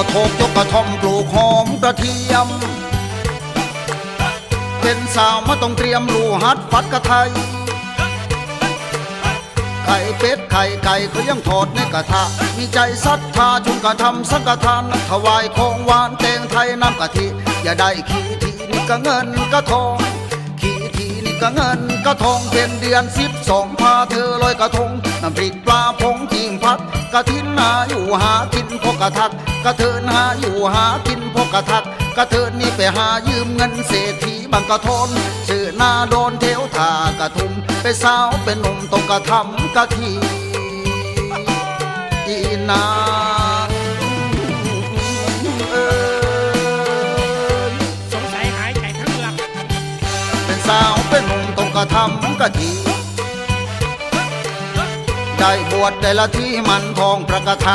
ก็โถกยกกระท่อมปลูกหอมกระเทียมเป็นสาวมาต้องเตรียมลูหัดฟัดกระไทยไข่เป็ดไข่ไก่ก็ยังทอดในกระทะมีใจศรัทธาชุมกระทำสังฆทานถวายของหวานแตงไทยน้ำกะทิอย่าได้ขี้ทีนี่ก็เงินก็ทองขี้ทีนี่ก็เงินก็ทองเป็นเดือน12พาเธอลอยกระทงน้ำพริกปลาพงจิงพัดกระทินหาอยู่หากินพกกระทัดกระเทินหาอยู่หากินพกกระทัดกระเทินนี่ไปหายืมเงินเศรษฐีบางกระทนชื่อหน้าโดนเทวทากระทุมไปสาวเป็นหนุ่มตรงกระทำกะทีอีนางสงสัยหายใจทั้งหลับเป็นสาวเป็นหนุ่มตรงกระทำกะทีได้บวชแต่ละที่มันทองประกาศ